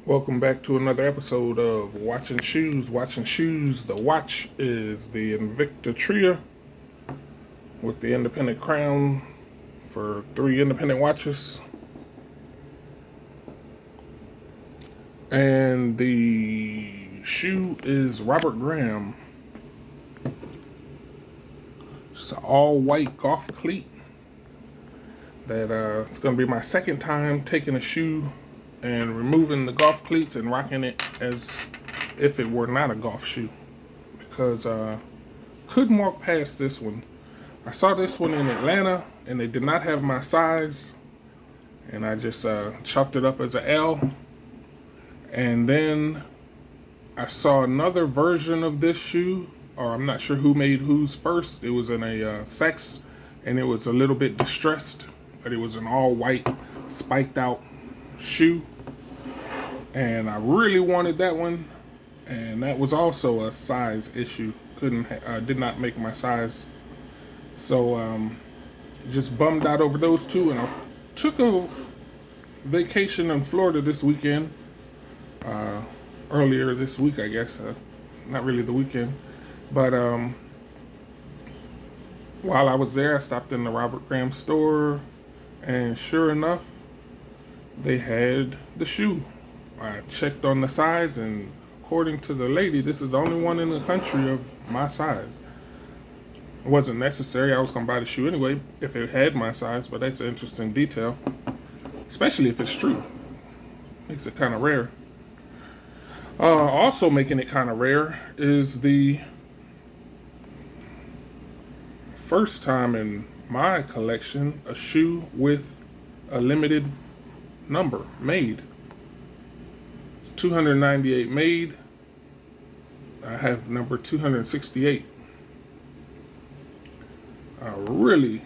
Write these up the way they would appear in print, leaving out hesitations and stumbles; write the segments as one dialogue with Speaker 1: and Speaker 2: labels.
Speaker 1: Welcome back to another episode of Watching Shoes. Watching Shoes. The watch is the Invicta Tria with the independent crown for 3 independent watches. And the shoe is Robert Graham. It's an all-white golf cleat. It's going to be my second time taking a shoe and removing the golf cleats and rocking it as if it were not a golf shoe, because couldn't walk past this one. I saw this one in Atlanta and they did not have my size, and I just chalked it up as an L. And then I saw another version of this shoe, or I'm not sure who made whose first. It was in a Saks, and it was a little bit distressed, but it was an all white spiked out shoe, and I really wanted that one, and that was also a size issue. Did not make my size, so just bummed out over those two. And I took a vacation in Florida this weekend, earlier this week, I guess, not really the weekend, but while I was there, I stopped in the Robert Graham store, and sure enough, they had the shoe. I checked on the size, and according to the lady, this is the only one in the country of my size. It wasn't necessary. I was going to buy the shoe anyway if it had my size, but that's an interesting detail, especially if it's true. Makes it kind of rare. Also making it kind of rare is the first time in my collection a shoe with a limited number made. 298 made. I have number 268. Really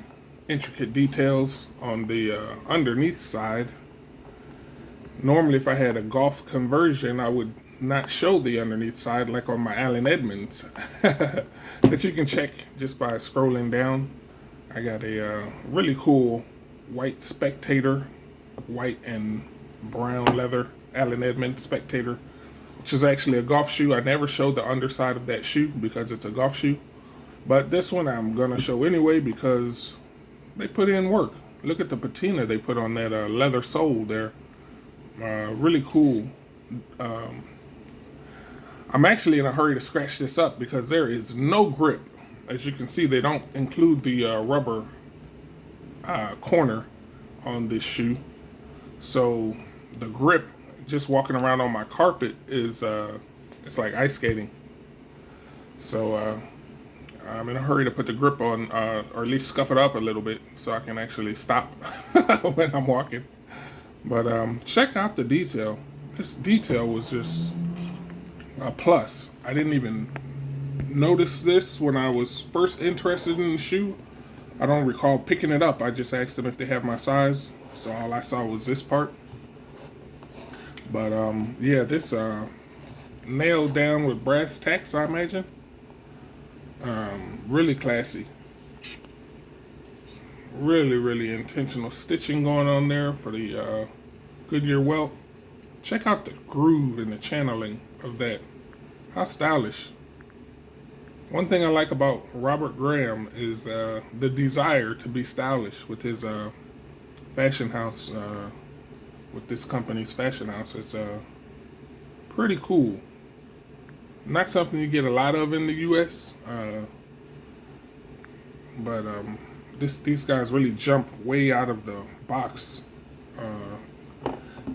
Speaker 1: intricate details on the underneath side. Normally, if I had a golf conversion, I would not show the underneath side like on my Allen Edmonds that you can check just by scrolling down. I got a really cool white Spectator, white and brown leather Allen Edmonds Spectator, which is actually a golf shoe. I never showed the underside of that shoe because it's a golf shoe, but this one I'm gonna show anyway because they put in work. Look at the patina they put on that leather sole there. Really cool. I'm actually in a hurry to scratch this up because there is no grip. As you can see, they don't include the rubber corner on this shoe, so the grip, just walking around on my carpet, is it's like ice skating. So I'm in a hurry to put the grip on, or at least scuff it up a little bit so I can actually stop when I'm walking. But check out the detail. This detail was just a plus. I didn't even notice this when I was first interested in the shoe. I don't recall picking it up. I just asked them if they have my size, so all I saw was this part. But yeah, this nailed down with brass tacks, I imagine. Really classy. Really intentional stitching going on there for the Goodyear welt. Check out the groove and the channeling of that. How stylish. One thing I like about Robert Graham is the desire to be stylish with his fashion house, with this company's fashion house. It's pretty cool. Not something you get a lot of in the US, but these guys really jump way out of the box.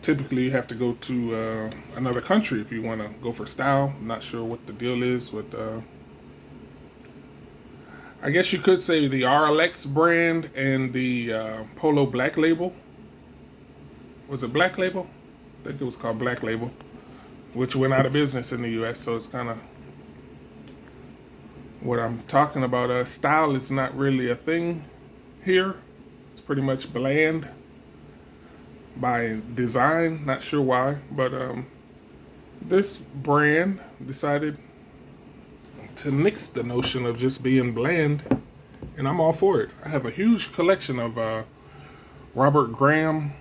Speaker 1: Typically, you have to go to another country if you want to go for style. I'm not sure what the deal is with I guess you could say the RLX brand and the Polo Black Label. Was it Black Label? I think it was called Black Label, which went out of business in the US. So it's kind of what I'm talking about. Style is not really a thing here. It's pretty much bland by design. Not sure why, but this brand decided to nix the notion of just being bland, and I'm all for it. I have a huge collection of Robert Graham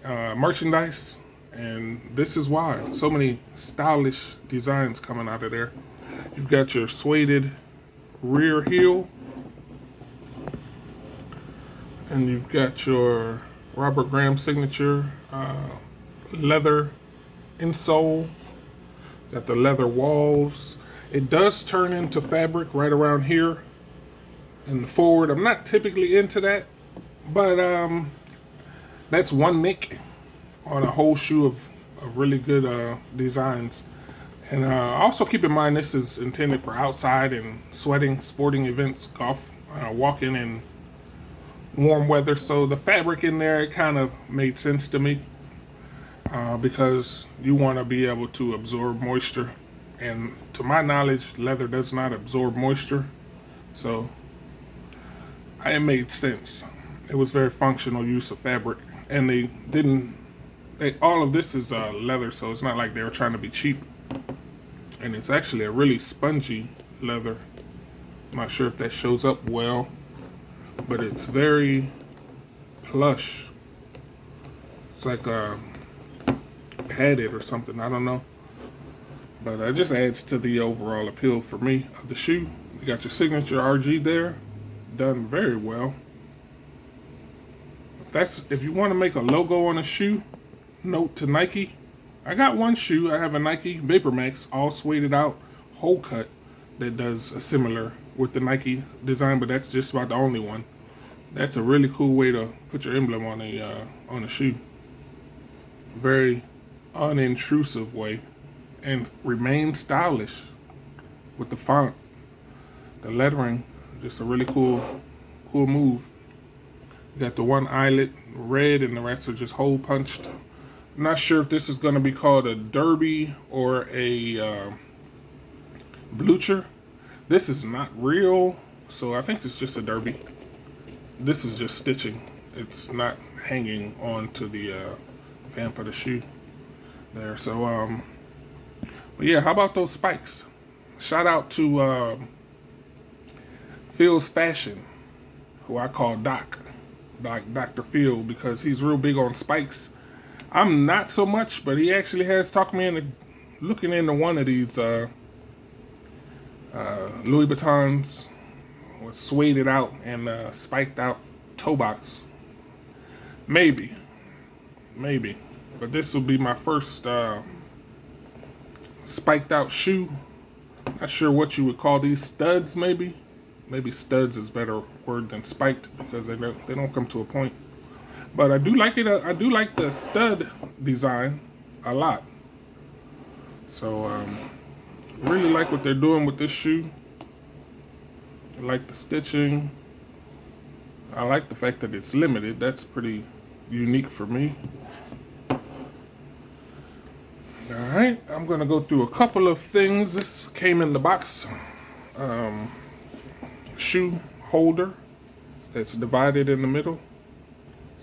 Speaker 1: merchandise. And this is why. So many stylish designs coming out of there. You've got your suede rear heel. And you've got your Robert Graham signature leather insole. Got the leather walls. It does turn into fabric right around here in the forward. I'm not typically into that, but that's one nick on a whole shoe of really good designs. And also keep in mind this is intended for outside and sweating, sporting events, golf, walking in warm weather. So the fabric in there, it kind of made sense to me because you want to be able to absorb moisture. And to my knowledge, leather does not absorb moisture. So it made sense. It was very functional use of fabric. And all of this is leather, so it's not like they were trying to be cheap. And it's actually a really spongy leather. I'm not sure if that shows up well, but it's very plush. It's like padded or something, I don't know. But it just adds to the overall appeal for me of the shoe. You got your signature RG there, done very well. If you want to make a logo on a shoe, note to Nike. I got one shoe. I have a Nike Vapor Max, all sueded out, whole cut, that does a similar with the Nike design, but that's just about the only one. That's a really cool way to put your emblem on a shoe. Very unintrusive way, and remain stylish with the font, the lettering. Just a really cool move. You got the one eyelet red, and the rest are just hole punched. I'm not sure if this is going to be called a derby or a blucher. This is not real, so I think it's just a derby. This is just stitching. It's not hanging on to the vamp of the shoe there. So, but yeah, how about those spikes? Shout out to Phil's Fashion, who I call Dr. Phil, because he's real big on spikes. I'm not so much, but he actually has talked me into looking into one of these Louis Vuittons with sueded out and spiked out toe box. Maybe. But this will be my first spiked out shoe. Not sure what you would call these, studs maybe. Maybe studs is a better word than spiked, because they don't come to a point. But I do like it. I do like the stud design a lot. So really like what they're doing with this shoe. I like the stitching. I like the fact that it's limited. That's pretty unique for me. Alright, I'm going to go through a couple of things. This came in the box. Shoe holder that's divided in the middle.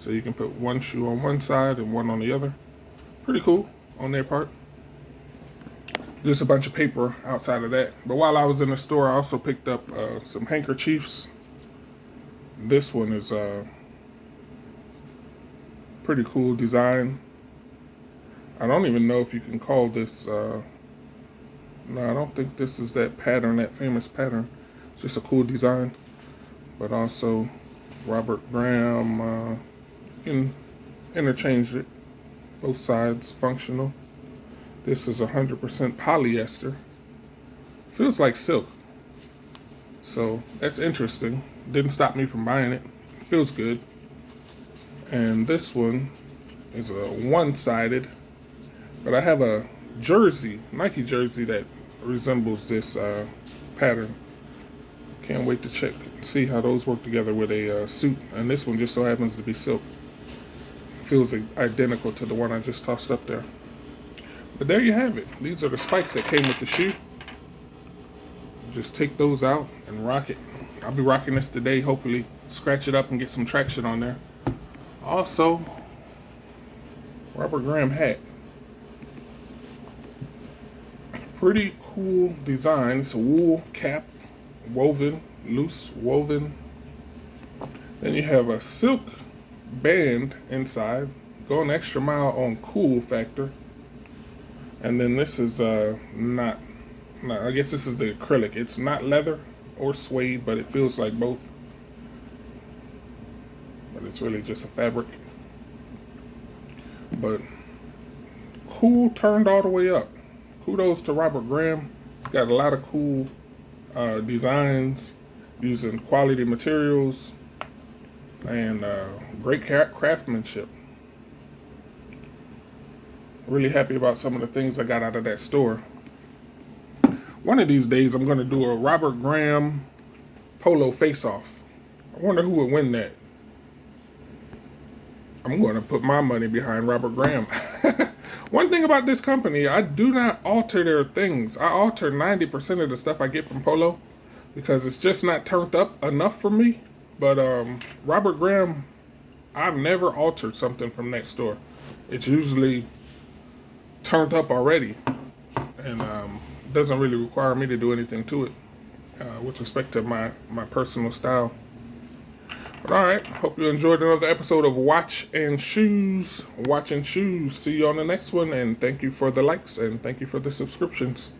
Speaker 1: So you can put one shoe on one side and one on the other. Pretty cool on their part. Just a bunch of paper outside of that. But while I was in the store, I also picked up some handkerchiefs. This one is a pretty cool design. I don't even know if you can call this, no, I don't think this is that pattern, that famous pattern. It's just a cool design. But also Robert Graham, you can interchange it, both sides functional. This is 100% polyester. Feels like silk. So that's interesting. Didn't stop me from buying it. Feels good. And this one is a one-sided, but I have a jersey, Nike jersey, that resembles this pattern. Can't wait to check and see how those work together with a suit. And this one just so happens to be silk. Feels identical to the one I just tossed up there. But there you have it. These are the spikes that came with the shoe. Just take those out and rock it. I'll be rocking this today, hopefully scratch it up and get some traction on there. Also, Robert Graham hat. Pretty cool design. It's a wool cap, woven, loose woven. Then you have a silk band inside. going the extra mile on cool factor. And then this is not, I guess this is the acrylic. It's not leather or suede, but it feels like both. But it's really just a fabric. But cool turned all the way up. Kudos to Robert Graham. He's got a lot of cool designs using quality materials and great craftsmanship. Really happy about some of the things I got out of that store. One of these days I'm going to do a Robert Graham polo face-off. I wonder who would win that. I'm going to put my money behind Robert Graham. One thing about this company, I do not alter their things. I alter 90% of the stuff I get from Polo because it's just not turned up enough for me. But Robert Graham, I've never altered something from that store. It's usually turned up already, and doesn't really require me to do anything to it with respect to my personal style. But all right, hope you enjoyed another episode of Watch and Shoes. See you on the next one, and thank you for the likes and thank you for the subscriptions.